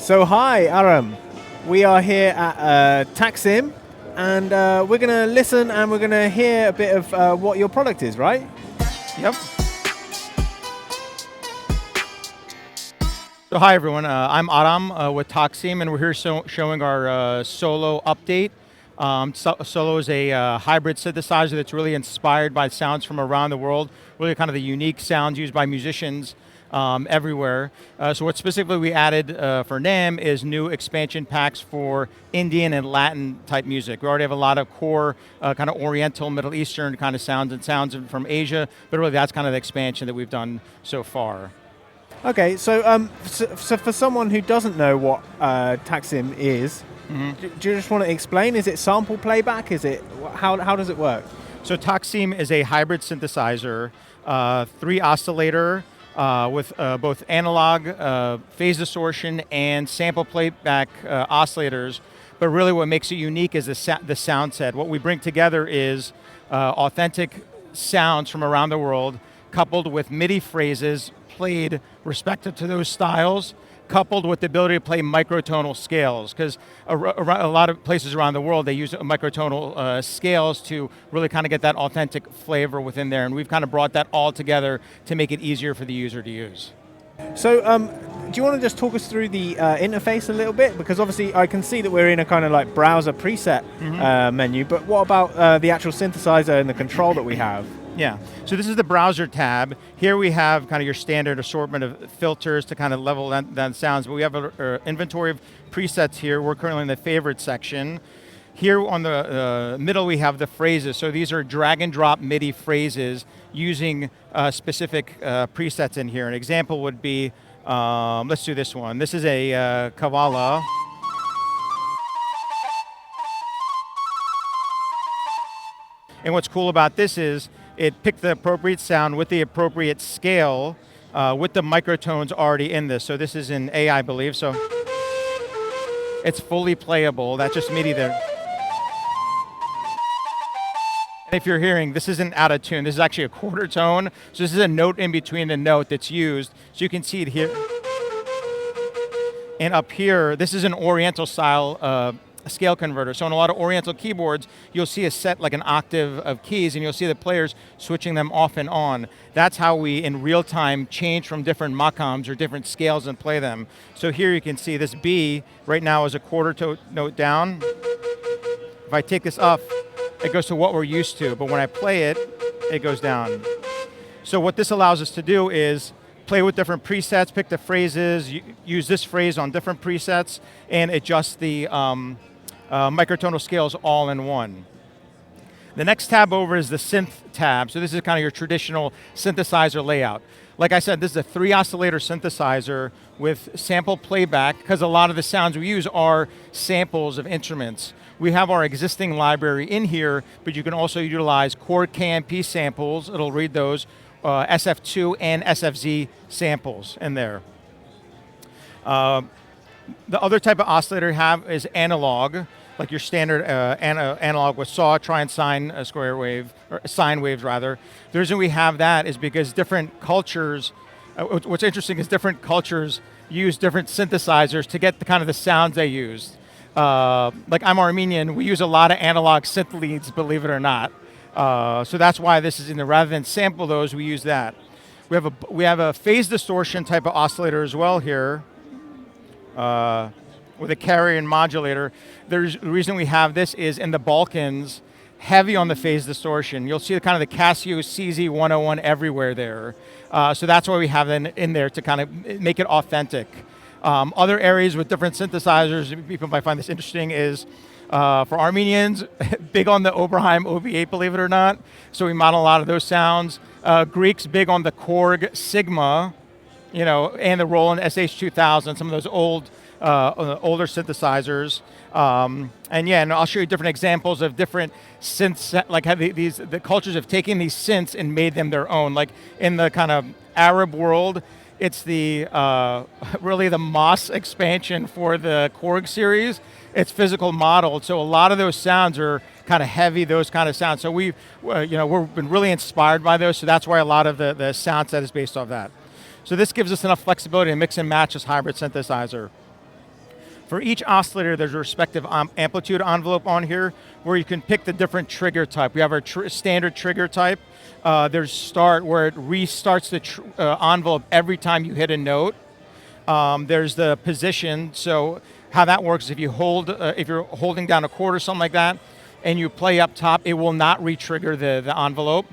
So hi, Aram. We are here at Taqs.im, and we're going to listen and we're going to hear a bit of what your product is, right? Yep. So hi everyone, I'm Aram with Taqs.im, and we're here showing our Solo update. Solo is a hybrid synthesizer that's really inspired by sounds from around the world, really kind of the unique sounds used by musicians everywhere. So what specifically we added for Namm is new expansion packs for Indian and Latin type music. We already have a lot of core kind of Oriental, Middle Eastern kind of sounds and sounds from Asia, but really that's kind of the expansion that we've done so far. Okay, so for someone who doesn't know what Taqs.im is, do you just want to explain? Is it sample playback? Is it how does it work? So Taqs.im is a hybrid synthesizer, 3 oscillator with both analog, phase distortion, and sample playback oscillators. But really, what makes it unique is the sound set. What we bring together is authentic sounds from around the world, coupled with MIDI phrases played respective to those styles, coupled with the ability to play microtonal scales, because a lot of places around the world, they use microtonal scales to really kind of get that authentic flavor within there, and we've kind of brought that all together to make it easier for the user to use. So do you want to just talk us through the interface a little bit? Because obviously I can see that we're in a kind of like browser preset menu, but what about the actual synthesizer and the control that we have? Yeah, so this is the browser tab. Here we have kind of your standard assortment of filters to kind of level down sounds, but we have an inventory of presets here. We're currently in the favorite section. Here on the middle we have the phrases. So these are drag and drop MIDI phrases using specific presets in here. An example would be, let's do this one. This is a Kavala. And what's cool about this is it picked the appropriate sound with the appropriate scale with the microtones already in this. So this is in A, I believe, so it's fully playable. That's just MIDI there. And if you're hearing, this isn't out of tune. This is actually a quarter tone. So this is a note in between the note that's used. So you can see it here. And up here, this is an Oriental style scale converter. So on a lot of Oriental keyboards, you'll see a set like an octave of keys, and you'll see the players switching them off and on. That's how we, in real time, change from different maqams or different scales and play them. So here you can see this B right now is a quarter note down. If I take this up, it goes to what we're used to, but when I play it, it goes down. So what this allows us to do is play with different presets, pick the phrases, use this phrase on different presets, and adjust the microtonal scales all in one. The next tab over is the synth tab. So this is kind of your traditional synthesizer layout. Like I said, this is a 3 oscillator synthesizer with sample playback, because a lot of the sounds we use are samples of instruments. We have our existing library in here, but you can also utilize chord KMP samples, it'll read those, SF2 and SFZ samples in there. The other type of oscillator you have is analog, like your standard analog with saw, try and sine square wave, or sine waves rather. The reason we have that is because different cultures, what's interesting is different cultures use different synthesizers to get the kind of the sounds they use. Like I'm Armenian, we use a lot of analog synth leads, believe it or not. So that's why this is in there. Rather than sample those, we use that. We have a phase distortion type of oscillator as well here. With a carrier and modulator. The reason we have this is in the Balkans, heavy on the phase distortion. You'll see kind of the Casio CZ101 everywhere there. So that's why we have it in there to kind of make it authentic. Other areas with different synthesizers, people might find this interesting, is for Armenians, big on the Oberheim OV8, believe it or not. So we model a lot of those sounds. Greeks, big on the Korg Sigma, you know, and the Roland SH2000, some of those older synthesizers. And yeah, and I'll show you different examples of different synths, like how the cultures have taken these synths and made them their own. Like in the kind of Arab world, it's the really the MOS expansion for the Korg series. It's physical modeled, so a lot of those sounds are kind of heavy, those kind of sounds. So we've been really inspired by those, so that's why a lot of the sound set is based off that. So this gives us enough flexibility to mix and match this hybrid synthesizer. For each oscillator, there's a respective amplitude envelope on here where you can pick the different trigger type. We have our standard trigger type. There's start, where it restarts the envelope every time you hit a note. There's the position, so how that works is if you're holding down a chord or something like that, and you play up top, it will not re-trigger the envelope.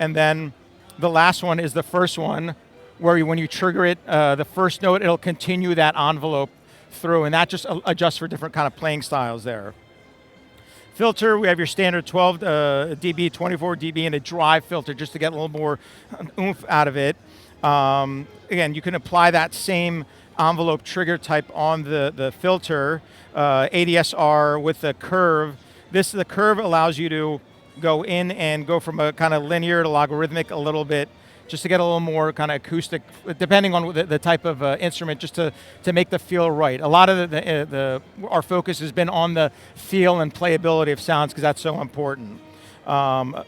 And then the last one is the first one, where when you trigger it, the first note, it'll continue that envelope through, and that just adjusts for different kind of playing styles there. Filter, we have your standard 12 dB, 24 dB, and a drive filter just to get a little more oomph out of it. Again, you can apply that same envelope trigger type on the filter, ADSR with the curve. The curve allows you to go in and go from a kind of linear to logarithmic a little bit, just to get a little more kind of acoustic, depending on the type of instrument, just to make the feel right. A lot of our focus has been on the feel and playability of sounds because that's so important. Like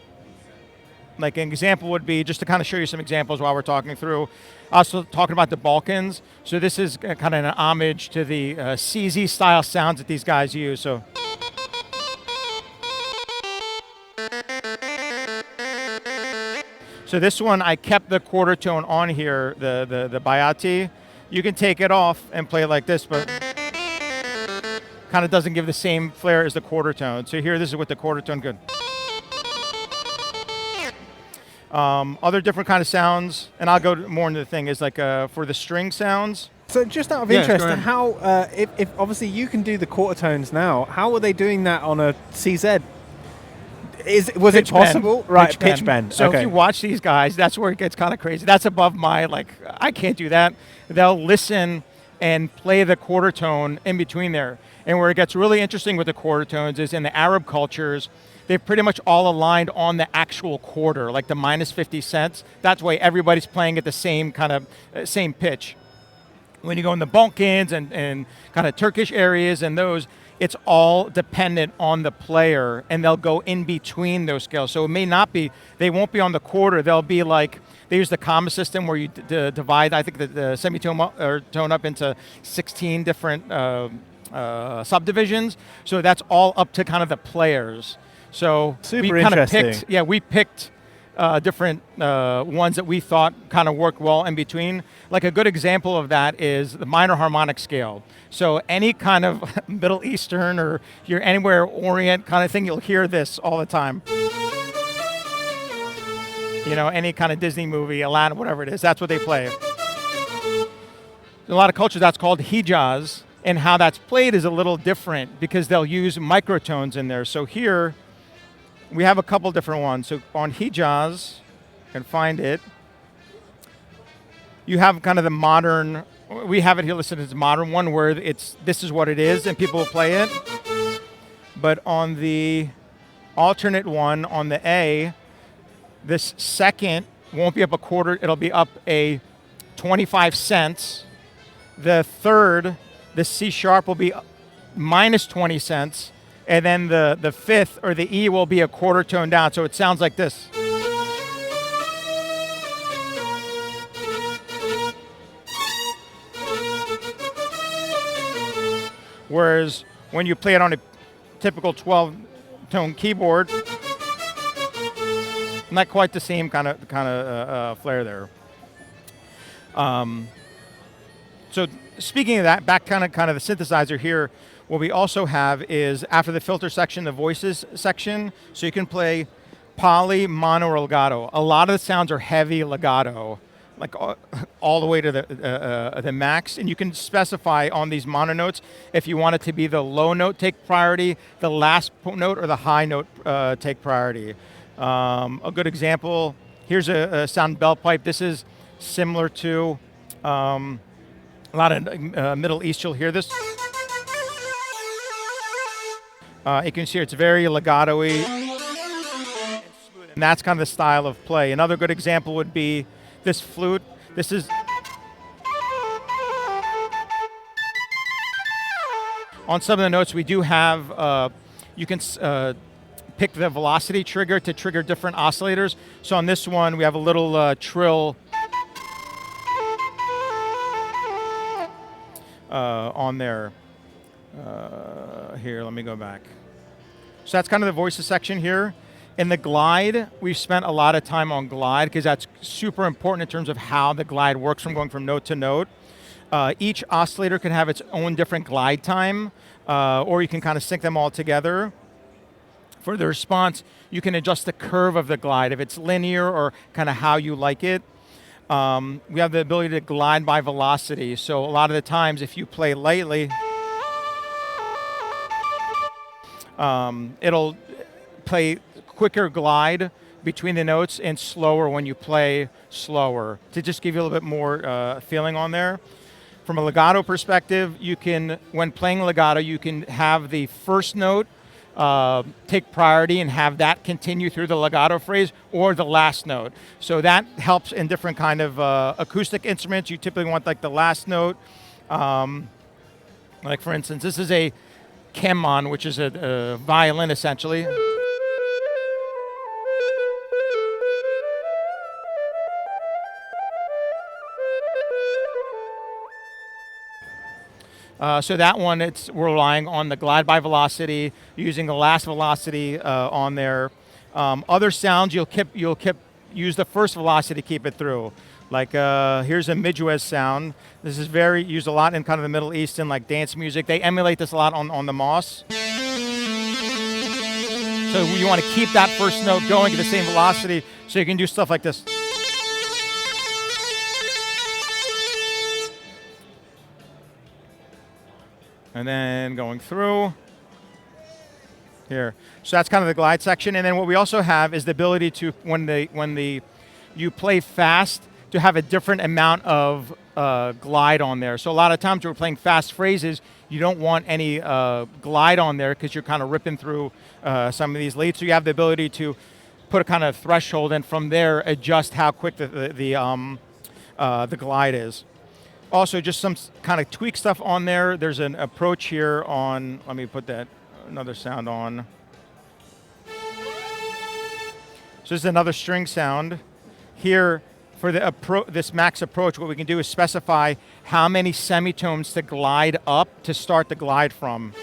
an example would be, just to kind of show you some examples while we're talking through, also talking about the Balkans. So this is kind of an homage to the CZ style sounds that these guys use. So. So this one, I kept the quarter tone on here, the Bayati. You can take it off and play it like this, but kind of doesn't give the same flair as the quarter tone. So here, this is with the quarter tone, good. Other different kind of sounds, and I'll go more into the thing, is like for the string sounds. So just out of interest, how, if obviously you can do the quarter tones now, how were they doing that on a CZ? Was it possible? Right, pitch bend. So if you watch these guys, that's where it gets kind of crazy. That's above my, I can't do that. They'll listen and play the quarter tone in between there. And where it gets really interesting with the quarter tones is in the Arab cultures, they're pretty much all aligned on the actual quarter, like the minus 50 cents. That's why everybody's playing at the same kind of, same pitch. When you go in the Balkans and kind of Turkish areas and those, it's all dependent on the player, and they'll go in between those scales. So it may not be, they won't be on the quarter, they'll be like, they use the comma system where you divide, I think, the semitone or tone up into 16 different subdivisions. So that's all up to kind of the players. So super we kind of interesting. we picked different ones that we thought kind of work well in between. Like a good example of that is the minor harmonic scale. So any kind of Middle Eastern or you're anywhere Orient kind of thing, you'll hear this all the time. You know, any kind of Disney movie, Aladdin, whatever it is, that's what they play. In a lot of cultures, that's called Hijaz, and how that's played is a little different because they'll use microtones in there. So here, we have a couple different ones. So on Hijaz, you can find it. You have kind of the modern, we have it here listed as modern one where this is what it is and people will play it. But on the alternate one, on the A, this second won't be up a quarter, it'll be up a 25 cents. The third, the C sharp, will be minus 20 cents. And then the fifth, or the E, will be a quarter tone down. So it sounds like this. Whereas when you play it on a typical 12-tone keyboard, not quite the same kind of flair there. So speaking of that, back kind of the synthesizer here, what we also have is, after the filter section, the voices section. So you can play poly, mono, or legato. A lot of the sounds are heavy legato, like all the way to the max. And you can specify on these mono notes if you want it to be the low note take priority, the last note, or the high note take priority. A good example, here's a sound bell pipe. This is similar to a lot of Middle East, you'll hear this. You can see it's very legato-y, and that's kind of the style of play. Another good example would be this flute. This is on some of the notes we do have, you can pick the velocity trigger to trigger different oscillators. So on this one, we have a little trill on there. Here, let me go back. So that's kind of the voices section here. In the glide, we've spent a lot of time on glide because that's super important in terms of how the glide works from going from note to note. Each oscillator can have its own different glide time, or you can kind of sync them all together. For the response, you can adjust the curve of the glide, if it's linear or kind of how you like it. We have the ability to glide by velocity, so a lot of the times if you play lightly, it'll play quicker glide between the notes and slower when you play slower, to just give you a little bit more feeling on there. From a legato perspective, you can, when playing legato, you can have the first note take priority and have that continue through the legato phrase, or the last note. So that helps in different kind of acoustic instruments. You typically want like the last note. Like for instance, this is a kemon, which is a violin essentially. So that one, we're relying on the glide by velocity, using the last velocity on there. Other sounds, you'll use the first velocity to keep it through. Like here's a midjuez sound. This is very used a lot in kind of the Middle East and like dance music. They emulate this a lot on the Moss. So you want to keep that first note going at the same velocity, so you can do stuff like this. And then going through here. So that's kind of the glide section. And then what we also have is the ability to, when you play fast, to have a different amount of glide on there. So a lot of times when we're playing fast phrases, you don't want any glide on there because you're kind of ripping through some of these leads. So you have the ability to put a kind of threshold, and from there adjust how quick the glide is. Also, just some kind of tweak stuff on there. There's an approach here on, let me put that another sound on. So this is another string sound. Here, for this max approach, what we can do is specify how many semitones to glide up to start the glide from.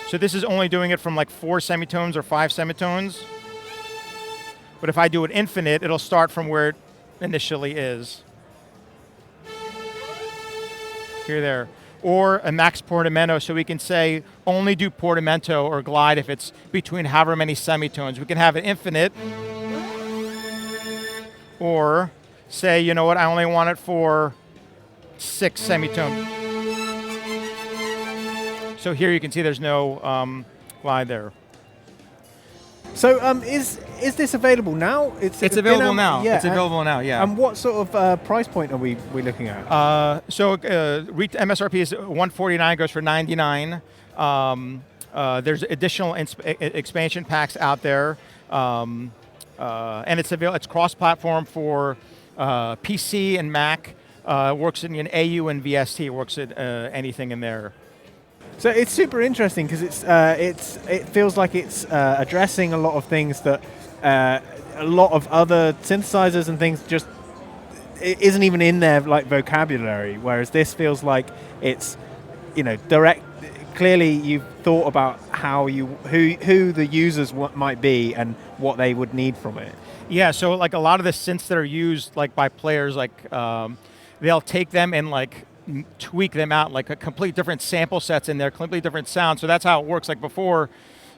So this is only doing it from like 4 semitones or 5 semitones. But if I do it infinite, it'll start from where it initially is. Here, there. Or a max portamento, so we can say only do portamento or glide if it's between however many semitones. We can have it infinite, or say, you know what, I only want it for 6 semitones. So here you can see there's no glide there. So is this available now? It's available now. Yeah, it's available now. Yeah. And what sort of price point are we looking at? MSRP is $149, goes for $99. There's additional expansion packs out there, and it's cross-platform for PC and Mac. Works in an AU and VST. Works at anything in there. So it's super interesting because it feels like it's addressing a lot of things that a lot of other synthesizers and things just it isn't even in their like vocabulary. Whereas this feels like it's direct. Clearly, you've thought about how who the users might be and what they would need from it. Yeah. So like a lot of the synths that are used like by players, like they'll take them and like tweak them out, like a complete different sample sets in there, completely different sounds. So that's how it works. Like before,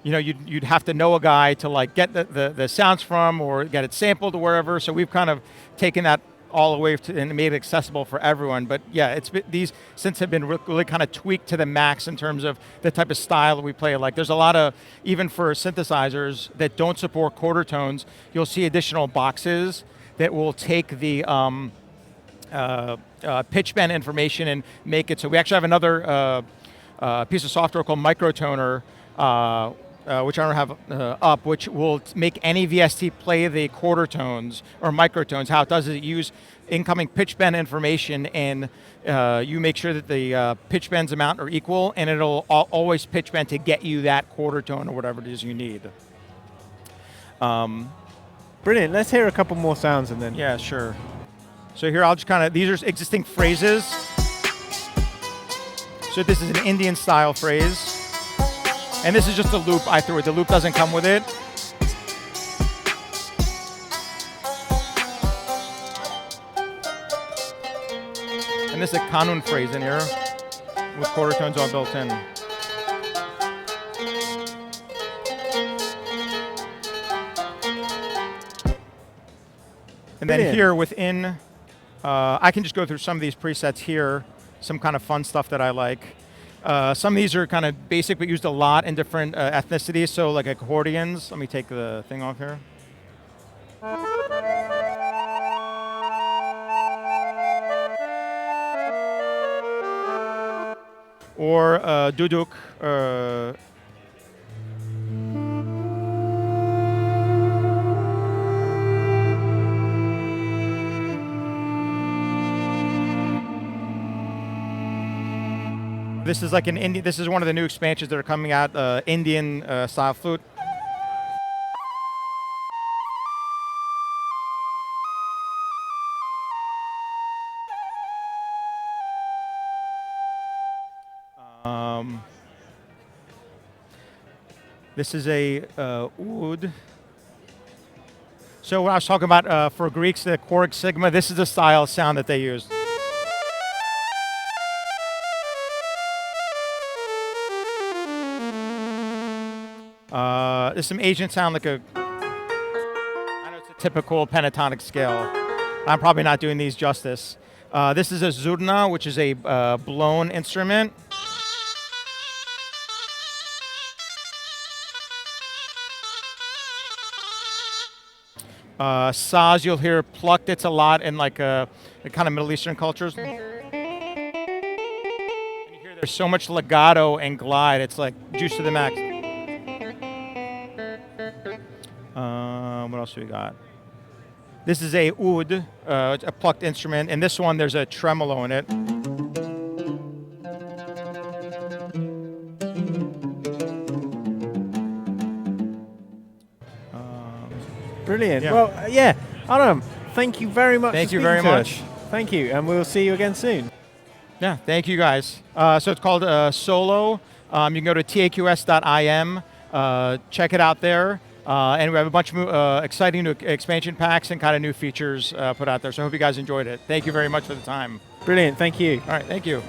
you'd have to know a guy to like get the sounds from or get it sampled or wherever. So we've kind of taken that all the way to and made it accessible for everyone. But yeah, these synths have been really kind of tweaked to the max in terms of the type of style that we play. Like there's a lot of, even for synthesizers that don't support quarter tones, you'll see additional boxes that will take the pitch bend information and make it so we actually have another piece of software called microtoner, which I don't have up, which will make any VST play the quarter tones or microtones. How it does is it use incoming pitch bend information, and you make sure that the pitch bends amount are equal, and it'll always pitch bend to get you that quarter tone or whatever it is you need. Brilliant. Let's hear a couple more sounds and then. Yeah, sure. So here I'll just these are existing phrases. So this is an Indian style phrase. And this is just a loop I threw it. The loop doesn't come with it. And this is a kanun phrase in here with quarter tones all built in. And then here within, I can just go through some of these presets here, some kind of fun stuff that I like. Some of these are kind of basic but used a lot in different ethnicities, so like accordions. Let me take the thing off here. Or duduk. This is like an Indian. This is one of the new expansions that are coming out. Indian style flute. This is a oud. So when I was talking about for Greeks, the choric sigma, this is the style sound that they use. There's some Asian sound like a, I know it's a typical pentatonic scale. I'm probably not doing these justice. This is a zurna, which is a blown instrument. Saz, you'll hear plucked. It's a lot in like the kind of Middle Eastern cultures. And you hear there's so much legato and glide. It's like juice to the max. What else do we got? This is a oud, a plucked instrument. And this one, there's a tremolo in it. Brilliant. Yeah. Well, yeah, Aram, thank you very much. Thank you very much. Thank you, and we'll see you again soon. Yeah, thank you guys. So it's called Solo. You can go to Taqs.im, check it out there. And we have a bunch of exciting new expansion packs and kind of new features put out there. So I hope you guys enjoyed it. Thank you very much for the time. Brilliant, thank you. All right, thank you.